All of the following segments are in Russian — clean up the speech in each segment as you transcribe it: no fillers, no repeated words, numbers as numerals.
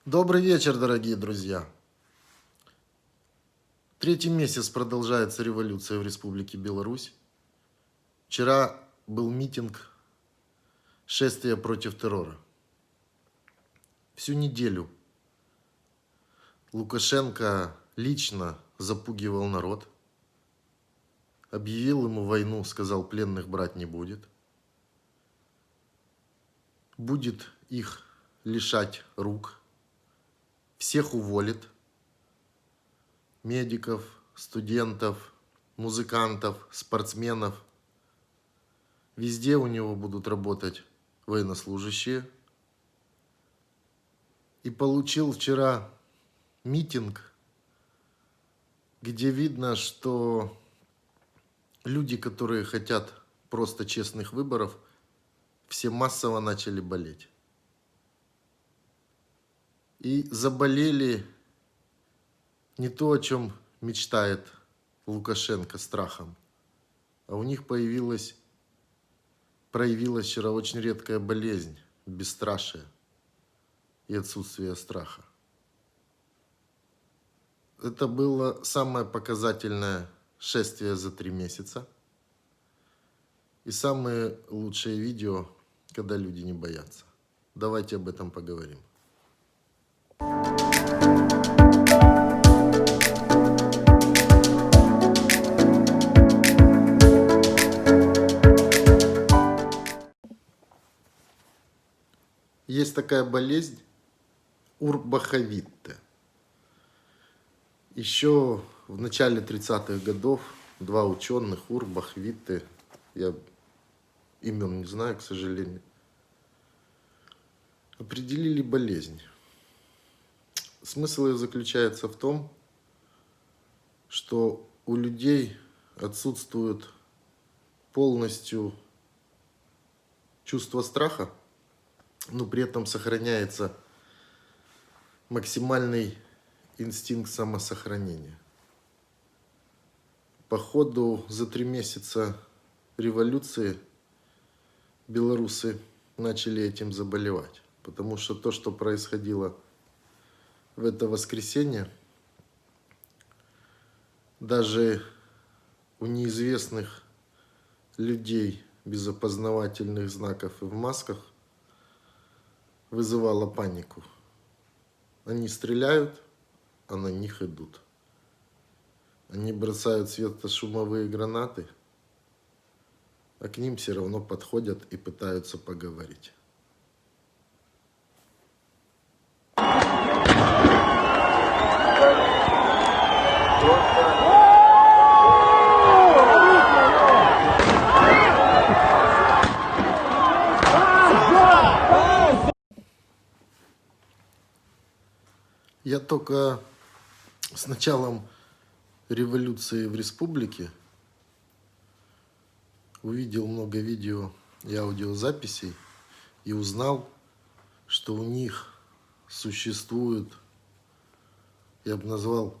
Добрый вечер, дорогие друзья. Третий месяц продолжается революция в Республике Беларусь. Вчера был митинг «Шествие против террора». Всю неделю Лукашенко лично запугивал народ, объявил ему войну, сказал, пленных брать не будет. Будет их лишать рук, всех уволит. Медиков, студентов, музыкантов, спортсменов. Везде у него будут работать военнослужащие. И получил вчера митинг, где видно, что люди, которые хотят просто честных выборов, все массово начали болеть. И заболели не то, о чем мечтает Лукашенко, страхом, а у них проявилась вчера очень редкая болезнь, бесстрашие и отсутствие страха. Это было самое показательное шествие за 3 месяца. И самые лучшие видео, когда люди не боятся. Давайте об этом поговорим. Есть такая болезнь Урбахавитте. Еще в начале 30-х годов два ученых, Урбах, Витте, я имен не знаю, к сожалению, определили болезнь. Смысл ее заключается в том, что у людей отсутствует полностью чувство страха, но при этом сохраняется максимальный инстинкт самосохранения. По ходу за 3 месяца революции белорусы начали этим заболевать. Потому что то, что происходило в это воскресенье, даже у неизвестных людей без опознавательных знаков и в масках вызывало панику. Они стреляют, а на них идут. Они бросают светошумовые гранаты, а к ним все равно подходят и пытаются поговорить. Я только с началом революции в республике увидел много видео и аудиозаписей и узнал, что у них существуют, я бы назвал,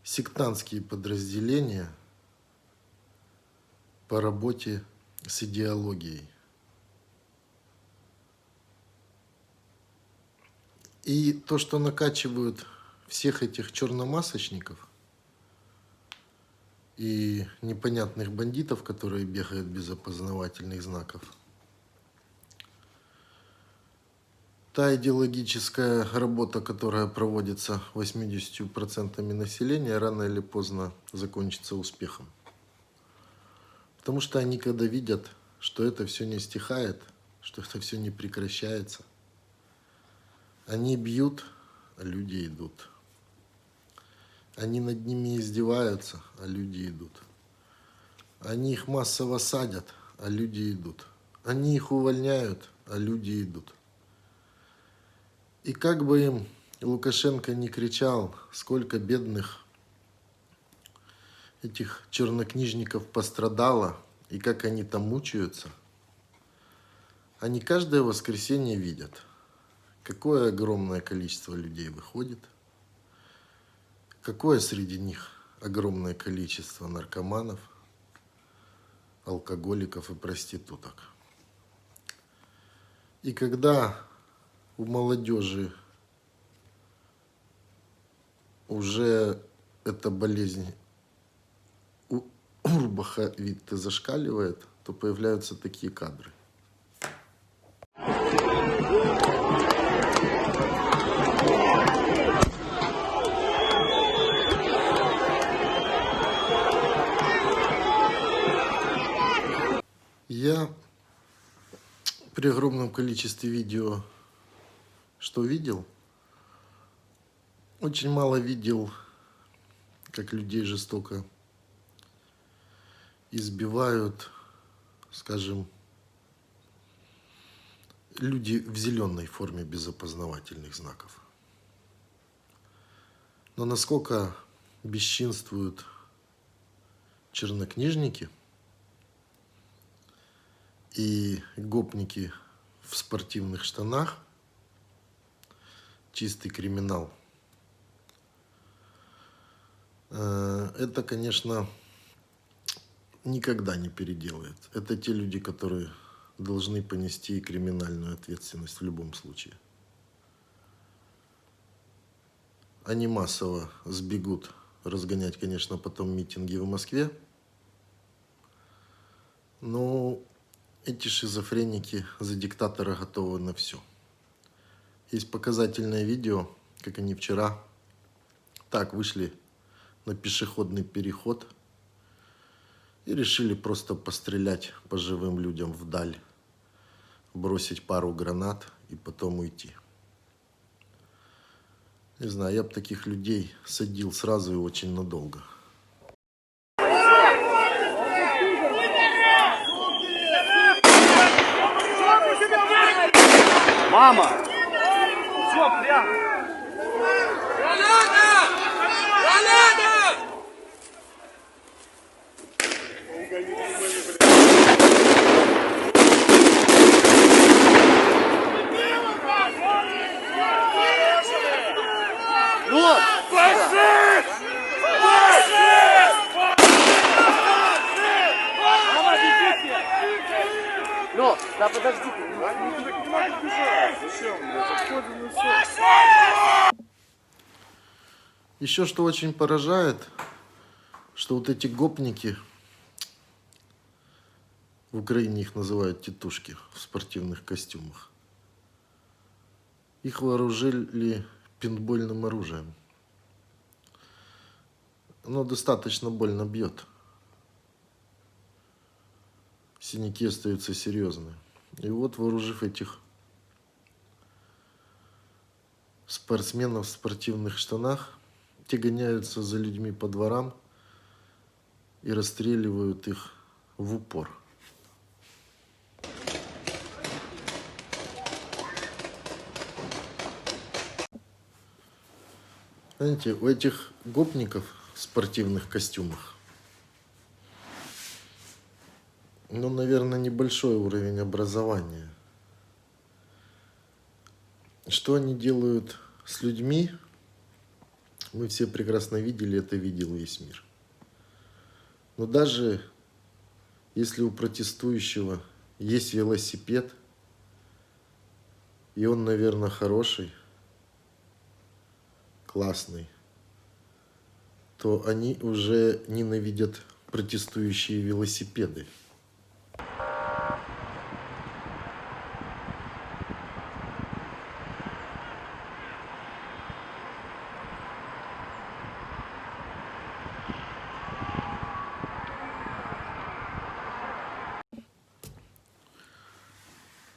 сектантские подразделения по работе с идеологией. И то, что накачивают всех этих черномасочников и непонятных бандитов, которые бегают без опознавательных знаков, та идеологическая работа, которая проводится 80% населения, рано или поздно закончится успехом. Потому что они, когда видят, что это все не стихает, что это все не прекращается, они бьют, а люди идут. Они над ними издеваются, а люди идут. Они их массово садят, а люди идут. Они их увольняют, а люди идут. И как бы им Лукашенко не кричал, сколько бедных этих чернокнижников пострадало, и как они там мучаются, они каждое воскресенье видят, какое огромное количество людей выходит, какое среди них огромное количество наркоманов, алкоголиков и проституток. И когда у молодежи уже эта болезнь у Урбаха Витте зашкаливает, то появляются такие кадры. Я при огромном количестве видео, что видел, очень мало видел, как людей жестоко избивают, скажем, люди в зеленой форме без опознавательных знаков. Но насколько бесчинствуют чернокнижники и гопники в спортивных штанах, чистый криминал. Это, конечно, никогда не переделает. Это те люди, которые должны понести криминальную ответственность в любом случае. Они массово сбегут разгонять, конечно, потом митинги в Москве. Но эти шизофреники за диктатора готовы на все. Есть показательное видео, как они вчера так вышли на пешеходный переход и решили просто пострелять по живым людям вдаль, бросить пару гранат и потом уйти. Не знаю, я бы таких людей садил сразу и очень надолго. Мама! Все, прямо! Граната! Граната! Ну! Фашист! Фашист! Мама, бегите! Ну, да подождите. Еще что очень поражает, что вот эти гопники, в Украине их называют тетушки в спортивных костюмах, их вооружили пейнтбольным оружием. Оно достаточно больно бьет. Синяки остаются серьезные. И вот, вооружив этих спортсменов в спортивных штанах, те гоняются за людьми по дворам и расстреливают их в упор. Знаете, у этих гопников в спортивных костюмах, ну, наверное, небольшой уровень образования. Что они делают с людьми, мы все прекрасно видели, это видел весь мир. Но даже если у протестующего есть велосипед, и он, наверное, хороший, классный, то они уже ненавидят протестующие велосипеды.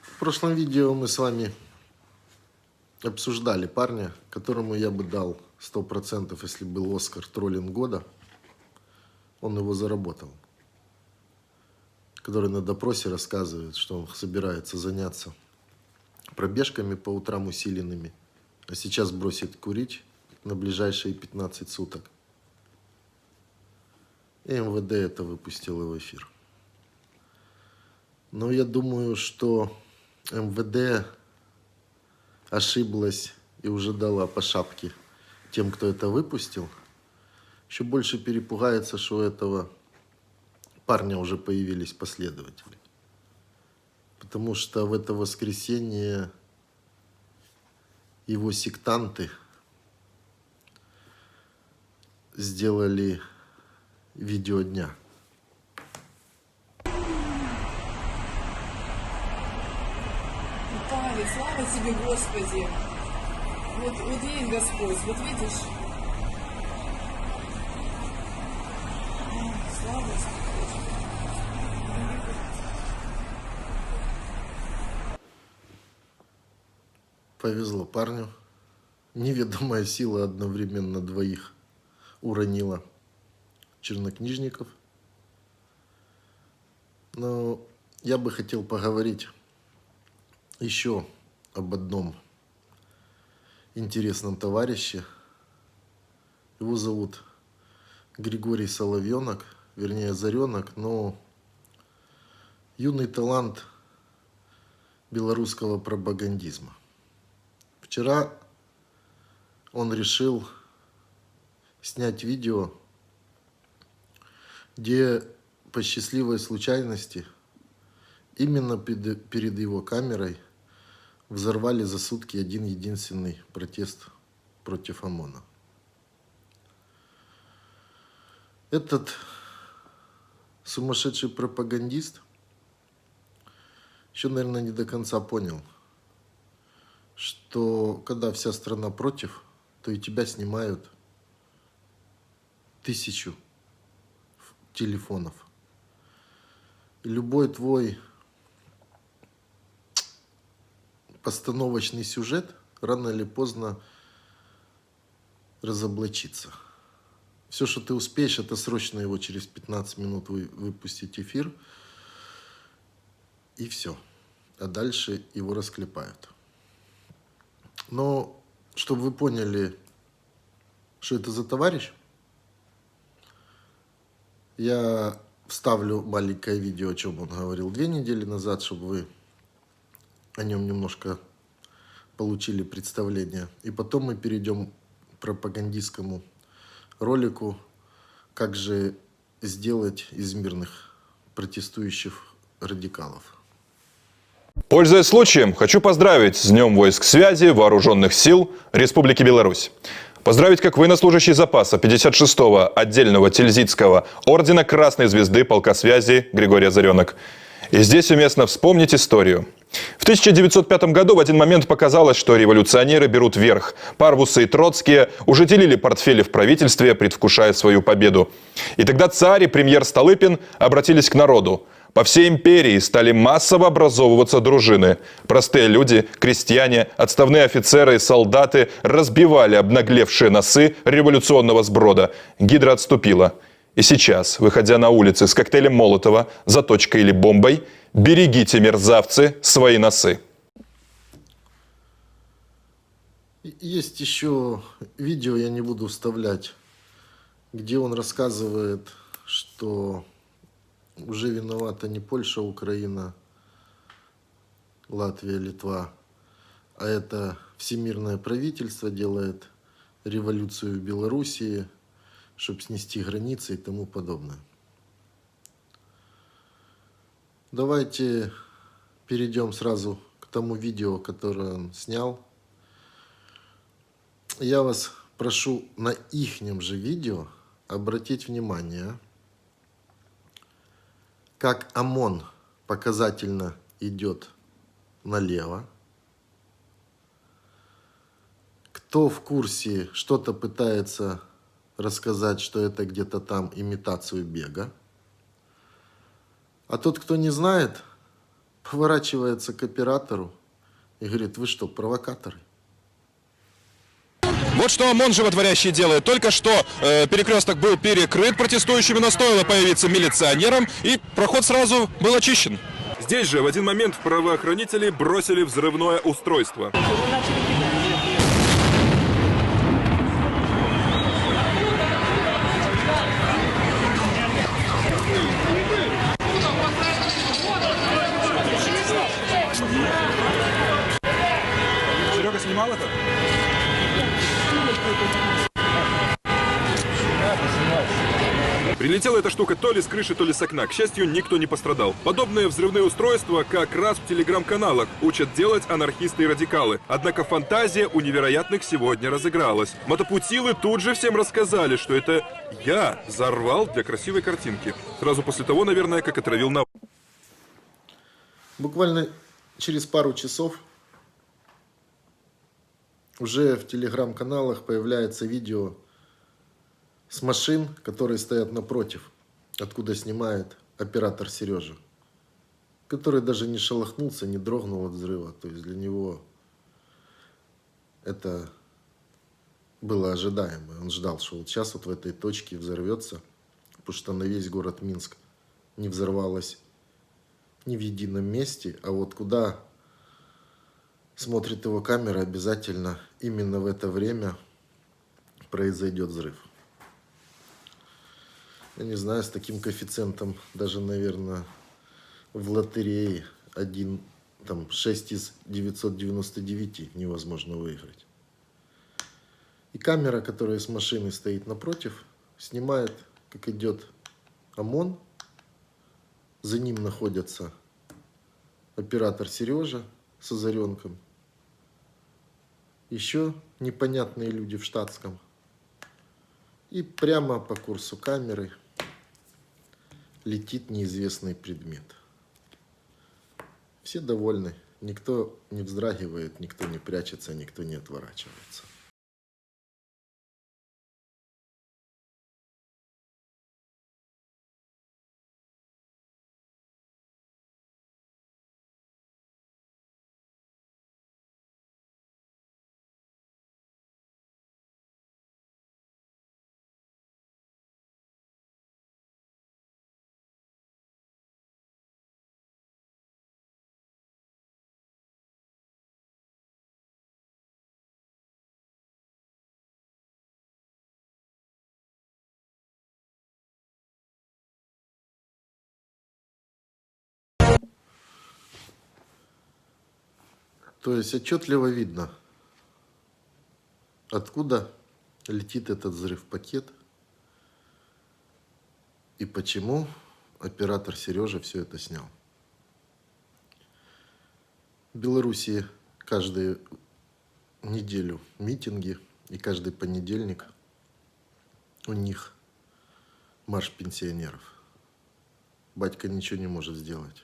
В прошлом видео мы с вами обсуждали парня, которому я бы дал 100%, если был Оскар троллинг года. Он его заработал. Который на допросе рассказывает, что он собирается заняться пробежками по утрам усиленными, а сейчас бросит курить на ближайшие 15 суток. И МВД это выпустило в эфир. Но я думаю, что МВД ошиблась и уже дала по шапке тем, кто это выпустил. Еще больше перепугается, что у этого парня уже появились последователи. Потому что в это воскресенье его сектанты сделали видео дня. Виталий, слава тебе, Господи! Вот есть Господь, вот видишь? Слава тебе, Господи! Повезло парню. Неведомая сила одновременно двоих уронила чернокнижников. Но я бы хотел поговорить еще об одном интересном товарище. Его зовут Григорий Соловьенок, вернее Заренок, но юный талант белорусского пропагандизма. Вчера он решил снять видео, где по счастливой случайности именно перед его камерой взорвали за сутки один единственный протест против ОМОНа. Этот сумасшедший пропагандист еще, наверное, не до конца понял, что когда вся страна против, то и тебя снимают 1000 телефонов. И любой твой постановочный сюжет рано или поздно разоблачится. Все, что ты успеешь, это срочно его через 15 минут выпустить в эфир, и все. А дальше его расклепают. Но, чтобы вы поняли, что это за товарищ, я вставлю маленькое видео, о чем он говорил 2 недели назад, чтобы вы о нем немножко получили представление. И потом мы перейдем к пропагандистскому ролику, как же сделать из мирных протестующих радикалов. Пользуясь случаем, хочу поздравить с Днем войск связи Вооруженных сил Республики Беларусь. Поздравить как военнослужащий запаса 56-го отдельного Тильзитского ордена Красной Звезды полка связи Григория Заренок. И здесь уместно вспомнить историю. В 1905 году в один момент показалось, что революционеры берут верх. Парвусы и Троцкие уже делили портфели в правительстве, предвкушая свою победу. И тогда царь и премьер Столыпин обратились к народу. По всей империи стали массово образовываться дружины. Простые люди, крестьяне, отставные офицеры и солдаты разбивали обнаглевшие носы революционного сброда. Гидра отступила. И сейчас, выходя на улицы с коктейлем Молотова, заточкой или бомбой, берегите, мерзавцы, свои носы. Есть еще видео, я не буду вставлять, где он рассказывает, что уже виновата не Польша, Украина, Латвия, Литва, а это всемирное правительство делает революцию в Белоруссии, чтобы снести границы и тому подобное. Давайте перейдем сразу к тому видео, которое он снял. Я вас прошу на ихнем же видео обратить внимание, как ОМОН показательно идет налево. Кто в курсе, что-то пытается рассказать, что это где-то там имитацию бега. А тот, кто не знает, поворачивается к оператору и говорит: вы что, провокаторы? Вот что ОМОН животворящий делает. Только что перекресток был перекрыт протестующими, но стоило появиться милиционерам, и проход сразу был очищен. Здесь же в один момент правоохранители бросили взрывное устройство. Серега снимал это? Прилетела эта штука то ли с крыши, то ли с окна. К счастью, никто не пострадал. Подобные взрывные устройства как раз в телеграм-каналах учат делать анархисты и радикалы. Однако фантазия у невероятных сегодня разыгралась. Мотопутилы тут же всем рассказали, что это я взорвал для красивой картинки. Сразу после того, наверное, как отравил на... Буквально через пару часов уже в телеграм-каналах появляется видео с машин, которые стоят напротив, откуда снимает оператор Сережа, который даже не шелохнулся, не дрогнул от взрыва. То есть для него это было ожидаемо. Он ждал, что вот сейчас вот в этой точке взорвется, потому что на весь город Минск не взорвалось ни в едином месте, а вот куда смотрит его камера, обязательно именно в это время произойдет взрыв. Я не знаю, с таким коэффициентом даже, наверное, в лотерее 6 из 999 невозможно выиграть. И камера, которая с машины стоит напротив, снимает, как идет ОМОН. За ним находится оператор Сережа с Озаренком. Еще непонятные люди в штатском. И прямо по курсу камеры летит неизвестный предмет. Все довольны. Никто не вздрагивает, никто не прячется, никто не отворачивается. То есть отчетливо видно, откуда летит этот взрыв-пакет и почему оператор Сережа все это снял. В Белоруссии каждую неделю митинги, и каждый понедельник у них марш пенсионеров. Батька ничего не может сделать.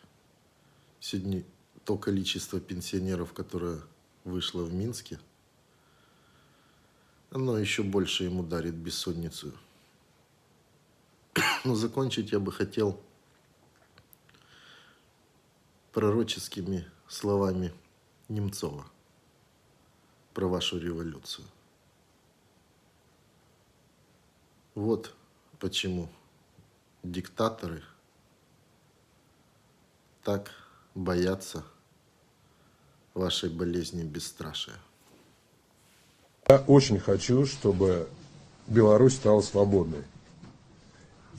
Сегодня то количество пенсионеров, которое вышло в Минске, оно еще больше ему дарит бессонницу. Но закончить я бы хотел пророческими словами Немцова про вашу революцию. Вот почему диктаторы так боятся вашей болезни бесстрашия. Я очень хочу, чтобы Беларусь стала свободной.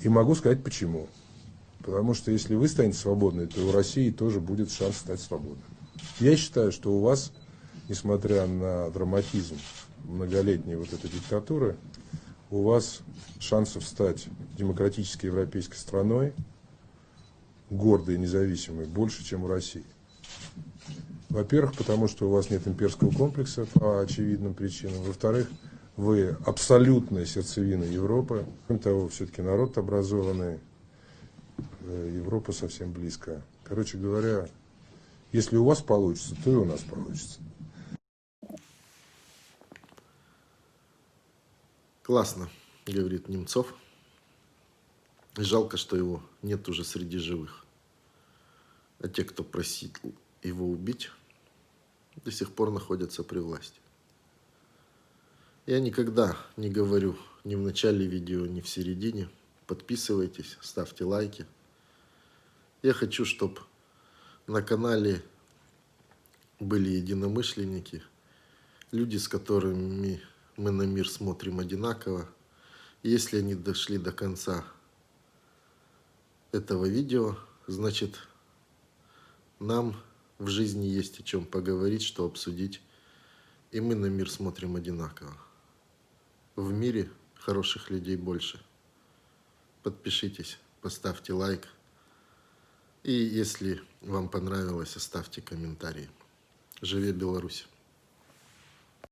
И могу сказать почему. Потому что если вы станете свободной, то у России тоже будет шанс стать свободной. Я считаю, что у вас, несмотря на драматизм многолетней вот этой диктатуры, у вас шансов стать демократической европейской страной, гордой и независимой, больше, чем у России. Во-первых, потому что у вас нет имперского комплекса по очевидным причинам. Во-вторых, вы абсолютная сердцевина Европы. Кроме того, все-таки народ образованный, Европа совсем близко. Короче говоря, если у вас получится, то и у нас получится. Классно, говорит Немцов. Жалко, что его нет уже среди живых. А те, кто просил его убить, до сих пор находятся при власти. Я никогда не говорю ни в начале видео, ни в середине. Подписывайтесь, ставьте лайки. Я хочу, чтобы на канале были единомышленники, люди, с которыми мы на мир смотрим одинаково. Если они дошли до конца этого видео, значит, нам в жизни есть о чем поговорить, что обсудить, и мы на мир смотрим одинаково. В мире хороших людей больше, подпишитесь, поставьте лайк. И если вам понравилось, оставьте комментарий. Живе Беларусь!